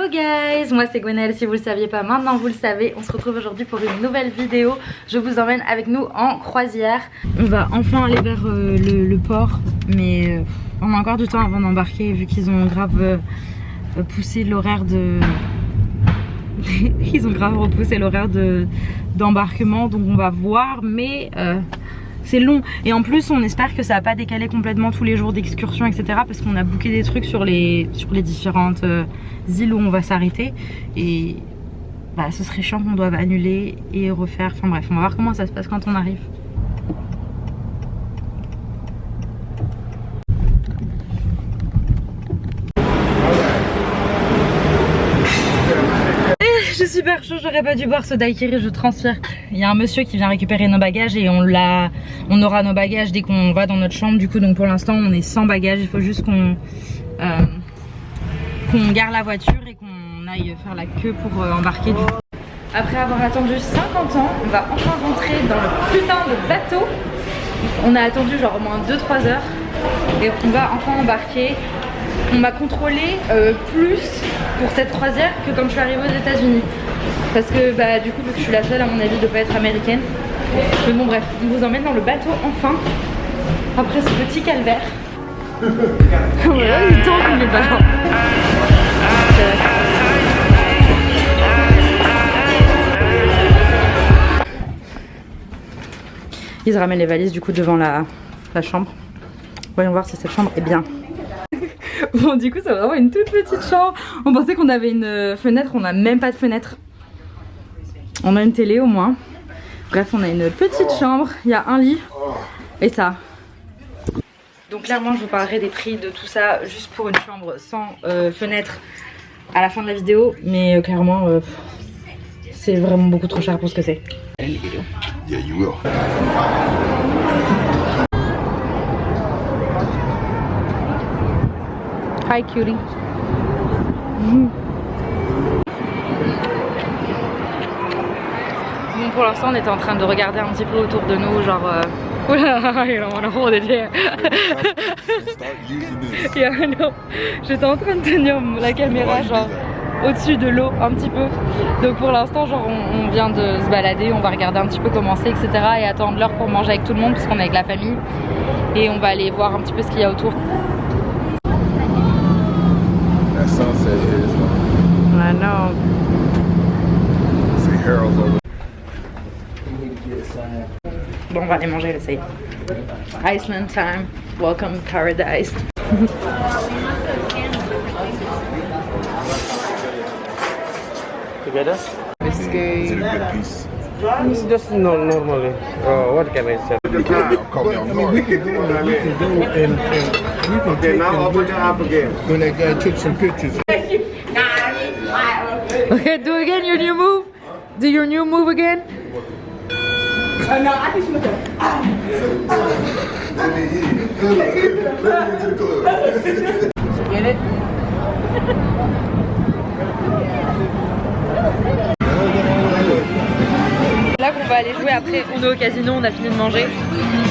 guys, moi c'est Gwenaëlle, si vous le saviez pas maintenant vous le savez. On se retrouve aujourd'hui pour une nouvelle vidéo. Je vous emmène avec nous en croisière. On va enfin aller vers le port, mais on a encore du temps avant d'embarquer vu qu'ils ont grave poussé l'horaire de... Ils ont grave repoussé l'horaire d'embarquement, donc on va voir, mais c'est long. Et en plus on espère que ça va pas décaler complètement tous les jours d'excursion, etc. Parce qu'on a booké des trucs sur les différentes îles où on va s'arrêter. Et bah, ce serait chiant qu'on doive annuler et refaire. Enfin bref, on va voir comment ça se passe quand on arrive. Je suis super chaud, j'aurais pas dû boire ce daiquiri, je transpire. Il y a un monsieur qui vient récupérer nos bagages et on aura nos bagages dès qu'on va dans notre chambre. Du coup, donc pour l'instant, on est sans bagages. Il faut juste qu'on gare la voiture et qu'on aille faire la queue pour embarquer. Du coup, après avoir attendu 50 ans, on va enfin rentrer dans le putain de bateau. On a attendu genre au moins 2-3 heures et on va enfin embarquer. On m'a contrôlé plus pour cette croisière que quand je suis arrivée aux États-Unis. Parce que bah du coup vu que je suis la seule à mon avis de pas être américaine. Mais bon bref, on vous emmène dans le bateau enfin. Après ce petit calvaire. Voilà, il temps qu'on est pas là. Ils ramènent les valises du coup devant la chambre. Voyons voir si cette chambre est bien. Bon du coup c'est vraiment une toute petite chambre. On pensait qu'on avait une fenêtre, on n'a même pas de fenêtre. On a une télé au moins. Bref, on a une petite chambre, il y a un lit et ça. Donc clairement je vous parlerai des prix de tout ça juste pour une chambre sans fenêtre à la fin de la vidéo. Mais clairement c'est vraiment beaucoup trop cher pour ce que c'est. Yeah, you will. Hi cutie. Bon, pour l'instant on était en train de regarder un petit peu autour de nous, genre oula, I don't wanna hold it here. Yeah, I know. J'étais en train de tenir la caméra genre au-dessus de l'eau un petit peu. Donc pour l'instant genre on vient de se balader, on va regarder un petit peu comment c'est, etc. Et attendre l'heure pour manger avec tout le monde parce qu'on est avec la famille. Et on va aller voir un petit peu ce qu'il y a autour. I know. Bon, on va aller manger, là, ça y est. Iceland time. Welcome paradise. Together? Biscuit. It's just normally. What can I say? We can go okay, now open it up again. When that guy took some pictures. Okay, do again your new move. Do your new move again. No, I think she was Get it? Là qu'on va aller jouer après, on est au casino, on a fini de manger.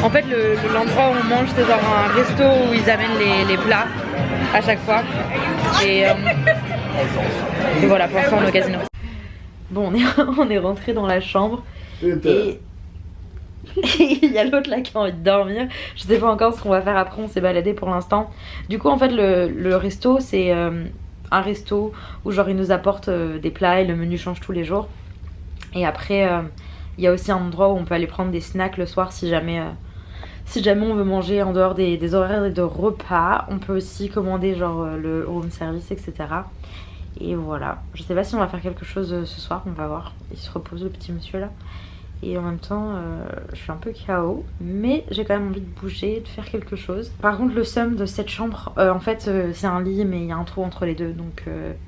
En fait l'endroit où on mange c'est genre un resto où ils amènent les plats à chaque fois. Et voilà, pour l'instant on est au casino. Bon on est rentré dans la chambre et il y a l'autre là qui a envie de dormir. Je sais pas encore ce qu'on va faire après, on s'est baladé pour l'instant. Du coup en fait le resto c'est un resto où genre ils nous apportent des plats et le menu change tous les jours. Et après il y a aussi un endroit où on peut aller prendre des snacks le soir si jamais on veut manger en dehors des horaires de repas. On peut aussi commander genre le room service, etc. Et voilà, je sais pas si on va faire quelque chose ce soir, on va voir. Il se repose le petit monsieur là. Et en même temps je suis un peu KO, mais j'ai quand même envie de bouger, de faire quelque chose. Par contre le seum de cette chambre, en fait c'est un lit mais il y a un trou entre les deux. Donc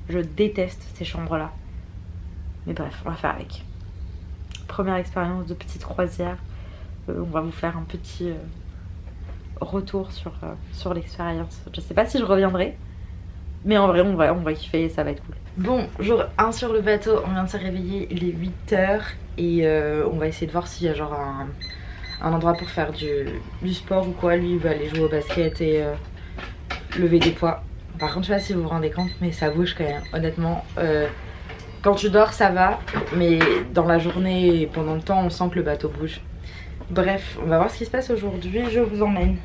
je déteste ces chambres là. Mais bref, on va faire avec. Première expérience de petite croisière. On va vous faire un petit retour sur l'expérience. Je sais pas si je reviendrai, mais en vrai on va kiffer, ça va être cool. Bon, jour 1 sur le bateau, on vient de se réveiller, il est 8h et on va essayer de voir s'il y a genre un endroit pour faire du sport ou quoi. Lui il va aller jouer au basket et lever des poids. Par contre je sais pas si vous vous rendez compte mais ça bouge quand même honnêtement. Quand tu dors ça va, mais dans la journée et pendant le temps on sent que le bateau bouge. Bref, on va voir ce qui se passe aujourd'hui, je vous emmène.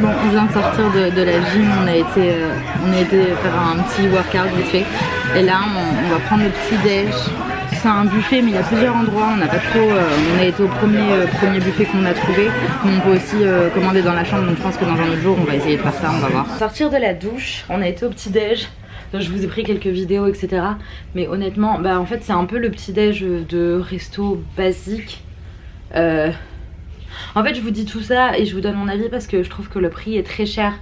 Bon, on vient de sortir de la gym, on a été faire un petit workout vite fait. Et là, on va prendre le petit déj. C'est un buffet, mais il y a plusieurs endroits. On n'a pas trop. On a été au premier buffet qu'on a trouvé. Mais on peut aussi commander dans la chambre. Donc je pense que dans un autre jour, on va essayer de faire ça. On va voir. Sortir de la douche, on a été au petit déj. Je vous ai pris quelques vidéos, etc. Mais honnêtement, bah en fait, c'est un peu le petit déj de resto basique. En fait je vous dis tout ça et je vous donne mon avis parce que je trouve que le prix est très cher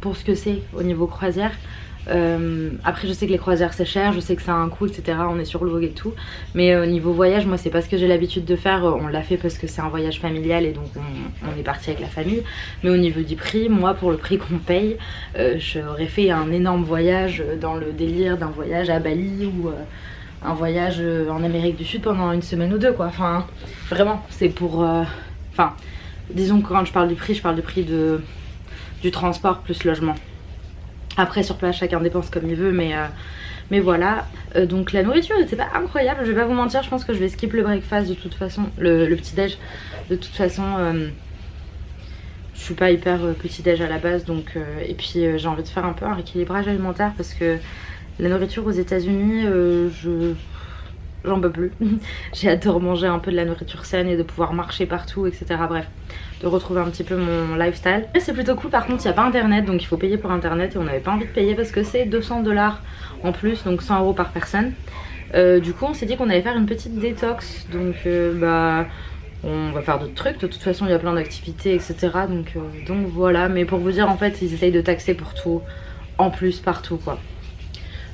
pour ce que c'est au niveau croisière. Après je sais que les croisières c'est cher, je sais que ça a un coût etc, on est sur le Vogue et tout. Mais au niveau voyage moi c'est pas ce que j'ai l'habitude de faire, on l'a fait parce que c'est un voyage familial et donc on est parti avec la famille. Mais au niveau du prix, moi pour le prix qu'on paye, j'aurais fait un énorme voyage dans le délire d'un voyage à Bali ou... un voyage en Amérique du Sud pendant une semaine ou deux quoi, enfin vraiment c'est pour enfin disons que quand je parle du prix, je parle du prix du transport plus logement. Après sur place chacun dépense comme il veut mais voilà. Donc la nourriture n'était pas incroyable, je vais pas vous mentir, je pense que je vais skip le breakfast de toute façon, le petit déj de toute façon. Je suis pas hyper petit déj à la base donc et puis j'ai envie de faire un peu un rééquilibrage alimentaire parce que la nourriture aux États-Unis, j'en peux plus. J'ai hâte de remanger un peu de la nourriture saine et de pouvoir marcher partout, etc. Bref, de retrouver un petit peu mon lifestyle. C'est plutôt cool, par contre, il n'y a pas internet, donc il faut payer pour internet et on n'avait pas envie de payer parce que c'est 200 $ en plus, donc 100 € par personne. Du coup, on s'est dit qu'on allait faire une petite détox, donc bah... on va faire d'autres trucs, de toute façon il y a plein d'activités etc. Donc voilà, mais pour vous dire en fait ils essayent de taxer pour tout, en plus partout quoi.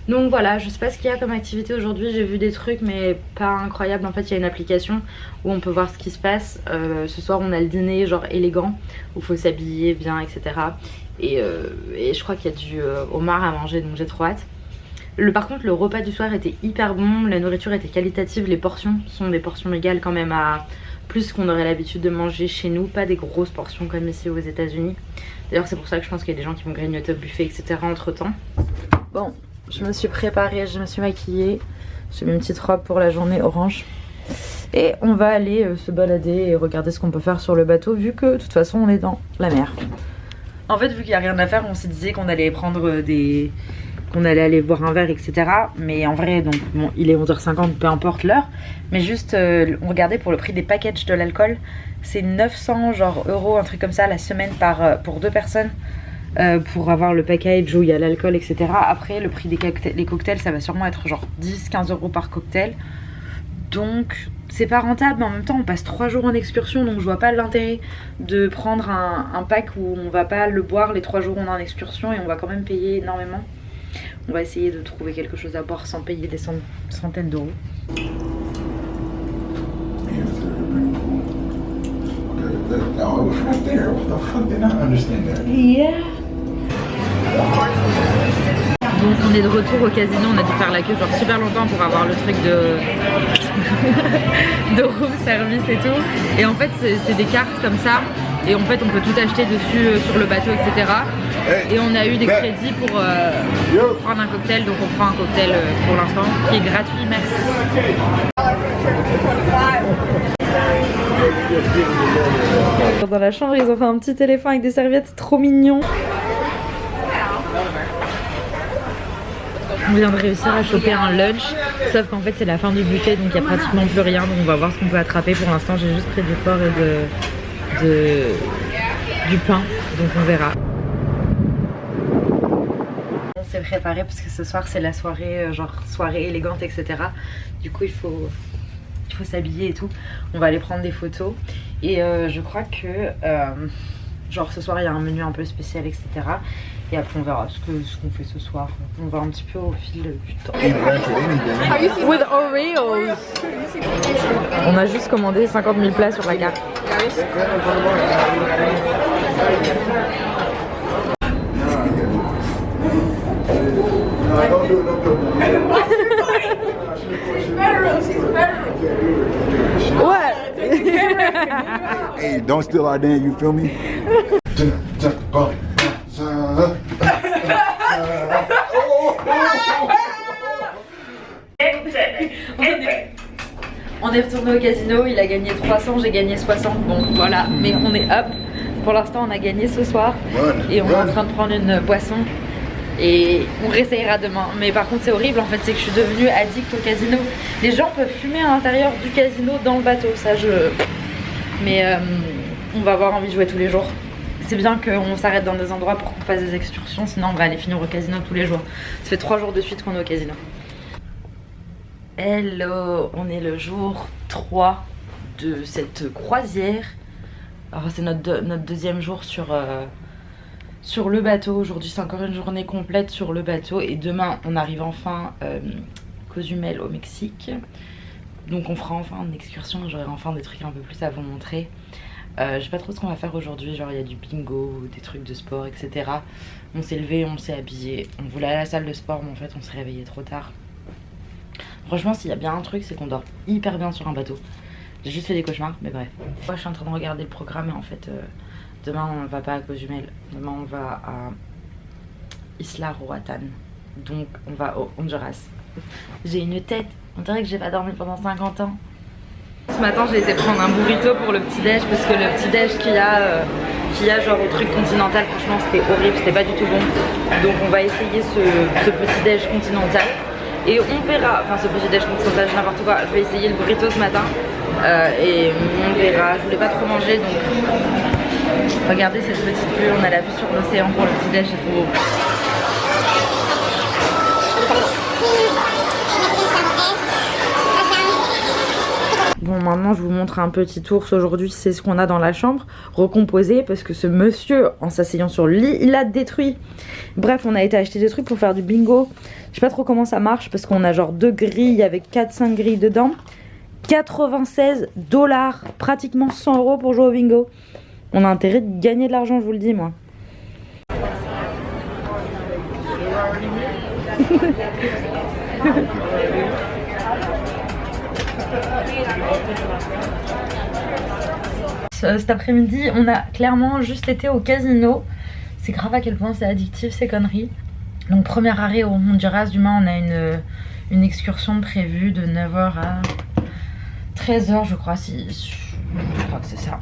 Donc voilà, je sais pas ce qu'il y a comme activité aujourd'hui, j'ai vu des trucs mais pas incroyable. En fait il y a une application où on peut voir ce qui se passe. Ce soir on a le dîner genre élégant où il faut s'habiller bien etc. Et je crois qu'il y a du homard à manger donc j'ai trop hâte. Par contre le repas du soir était hyper bon, la nourriture était qualitative, les portions sont des portions égales quand même à plus qu'on aurait l'habitude de manger chez nous, pas des grosses portions comme ici aux États-Unis. D'ailleurs c'est pour ça que je pense qu'il y a des gens qui vont grignoter au buffet etc. entre temps. Bon, je me suis préparée, je me suis maquillée, j'ai mis une petite robe pour la journée orange. Et on va aller se balader et regarder ce qu'on peut faire sur le bateau vu que de toute façon on est dans la mer. En fait vu qu'il n'y a rien à faire on s'est dit qu'on allait prendre des... qu'on allait aller boire un verre etc. Mais en vrai donc bon, il est 11h50 peu importe l'heure. Mais juste on regardait pour le prix des packages de l'alcool. C'est 900 genre euros, un truc comme ça la semaine pour 2 personnes. Pour avoir le package où il y a l'alcool etc. Après le prix des cocktails ça va sûrement être genre 10-15 € par cocktail. Donc c'est pas rentable mais en même temps on passe 3 jours en excursion donc je vois pas l'intérêt de prendre un pack où on va pas le boire les 3 jours où on est en excursion et on va quand même payer énormément. On va essayer de trouver quelque chose à boire sans payer des centaines d'euros. No, it was right there. What the fuck did I understand that? Yeah. Donc on est de retour au casino, on a dû faire la queue genre super longtemps pour avoir le truc de de room service et tout. Et en fait c'est des cartes comme ça et en fait on peut tout acheter dessus sur le bateau etc. Et on a eu des crédits pour prendre un cocktail, donc on prend un cocktail pour l'instant qui est gratuit, merci. Dans la chambre ils ont fait un petit éléphant avec des serviettes trop mignon. On vient de réussir à choper un lunch, sauf qu'en fait c'est la fin du buffet donc il n'y a pratiquement plus rien, donc on va voir ce qu'on peut attraper. Pour l'instant j'ai juste pris du porc et du pain, donc on verra. On s'est préparé parce que ce soir c'est la soirée, genre soirée élégante etc. Du coup il faut s'habiller et tout. On va aller prendre des photos et je crois que genre ce soir il y a un menu un peu spécial etc. Et après on verra ce qu'on fait ce soir. On va un petit peu au fil du temps. With Oreos. On a juste commandé 50 000 plats sur la carte. What? Hey, don't steal our dance, you feel me? On est retourné au casino, il a gagné 300, j'ai gagné 60, bon voilà, mais on est up. Pour l'instant on a gagné ce soir et on est en train de prendre une boisson et on réessayera demain. Mais par contre c'est horrible en fait, c'est que je suis devenue addict au casino. Les gens peuvent fumer à l'intérieur du casino dans le bateau, ça je... Mais on va avoir envie de jouer tous les jours. C'est bien qu'on s'arrête dans des endroits pour qu'on fasse des excursions, sinon on va aller finir au casino tous les jours. Ça fait 3 jours de suite qu'on est au casino. Hello, on est le jour 3 de cette croisière. Alors c'est notre deuxième jour sur le bateau. Aujourd'hui c'est encore une journée complète sur le bateau. Et demain on arrive enfin Cozumel au Mexique. Donc on fera enfin une excursion, j'aurai enfin des trucs un peu plus à vous montrer. Je sais pas trop ce qu'on va faire aujourd'hui, genre il y a du bingo, des trucs de sport, etc. On s'est levé, on s'est habillé, on voulait aller à la salle de sport mais en fait on s'est réveillé trop tard. Franchement s'il y a bien un truc c'est qu'on dort hyper bien sur un bateau. J'ai juste fait des cauchemars mais bref. Moi je suis en train de regarder le programme et en fait demain on va pas à Cozumel, demain on va à Isla Roatan. Donc on va au Honduras. J'ai une tête, on dirait que j'ai pas dormi pendant 50 ans. Ce matin j'ai été prendre un burrito pour le petit déj parce que le petit déj qu'il y a genre au truc continental, franchement c'était horrible, c'était pas du tout bon. Donc on va essayer ce petit déj continental et on verra, enfin ce petit déj continental n'importe quoi. Je vais essayer le burrito ce matin et on verra. Je voulais pas trop manger donc regardez cette petite vue, on a la vue sur l'océan pour le petit déj, c'est trop beau. Bon maintenant je vous montre un petit tour. Aujourd'hui c'est ce qu'on a dans la chambre, recomposé parce que ce monsieur en s'asseyant sur le lit il a détruit. Bref on a été acheter des trucs pour faire du bingo. Je sais pas trop comment ça marche parce qu'on a genre 2 grilles avec 4-5 grilles dedans. 96 $, pratiquement 100 € pour jouer au bingo. On a intérêt de gagner de l'argent, je vous le dis moi. Cet après-midi on a clairement juste été au casino. C'est grave à quel point c'est addictif ces conneries. Donc premier arrêt au Honduras, demain on a une excursion prévue de 9h à 13h je crois, je crois que c'est ça.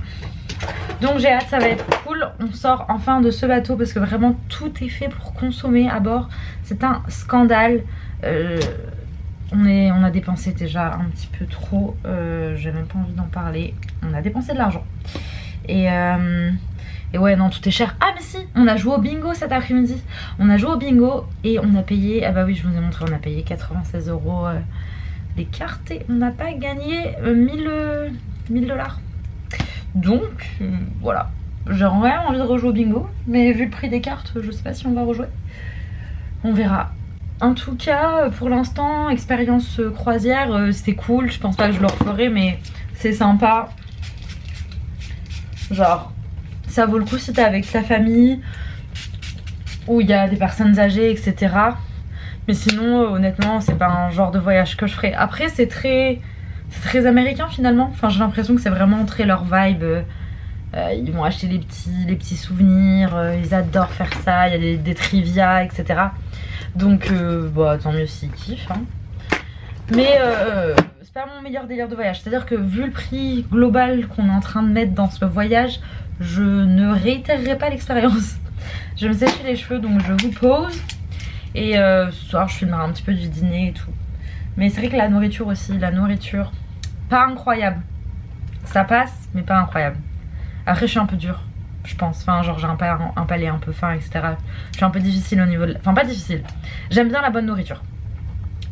Donc j'ai hâte, ça va être cool. On sort enfin de ce bateau parce que vraiment tout est fait pour consommer à bord. C'est un scandale. On a dépensé déjà un petit peu trop, j'ai même pas envie d'en parler. On a dépensé de l'argent et ouais non tout est cher. Ah mais si, on a joué au bingo cet après-midi. On a joué au bingo et on a payé, ah bah oui je vous ai montré, on a payé 96 € les cartes et on n'a pas gagné 1000 $. Donc voilà, j'aurais vraiment envie de rejouer au bingo, mais vu le prix des cartes je sais pas si on va rejouer, on verra. En tout cas, pour l'instant, expérience croisière, c'était cool. Je pense pas que je le referai, mais c'est sympa. Genre, ça vaut le coup si t'es avec ta famille, où il y a des personnes âgées, etc. Mais sinon, honnêtement, c'est pas un genre de voyage que je ferai. Après, c'est très américain finalement. Enfin, j'ai l'impression que c'est vraiment très leur vibe. Ils vont acheter les petits souvenirs, ils adorent faire ça. Il y a des trivia, etc. Donc bah, tant mieux s'ils kiffent hein. Mais c'est pas mon meilleur délire de voyage. C'est à dire que vu le prix global qu'on est en train de mettre dans ce voyage, je ne réitérerai pas l'expérience. Je vais me sécher les cheveux donc je vous pose. Et ce soir je filmerai un petit peu du dîner et tout. Mais c'est vrai que la nourriture aussi, pas incroyable. Ça passe mais pas incroyable. Après je suis un peu dure je pense, enfin genre j'ai un palais un peu fin etc. Je suis un peu difficile au niveau de... Enfin pas difficile, j'aime bien la bonne nourriture.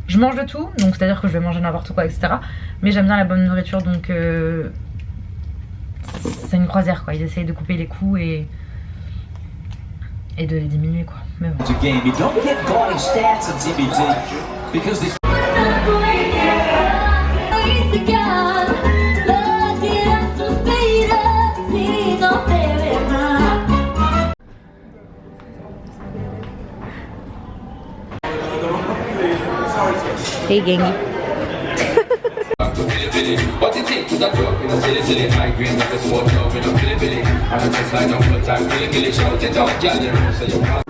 Je mange de tout, donc c'est à dire que je vais manger n'importe quoi etc. Mais j'aime bien la bonne nourriture donc c'est une croisière quoi. Ils essayent de couper les coûts et et de les diminuer quoi. Mais bon. Don't get gaudy stats of TBD because they Hey Gengi. What you think? Cause I grew up in a silly high green with a sword job in a billy. I'm just like I'm full time, really, shout it out, yeah, you know, so you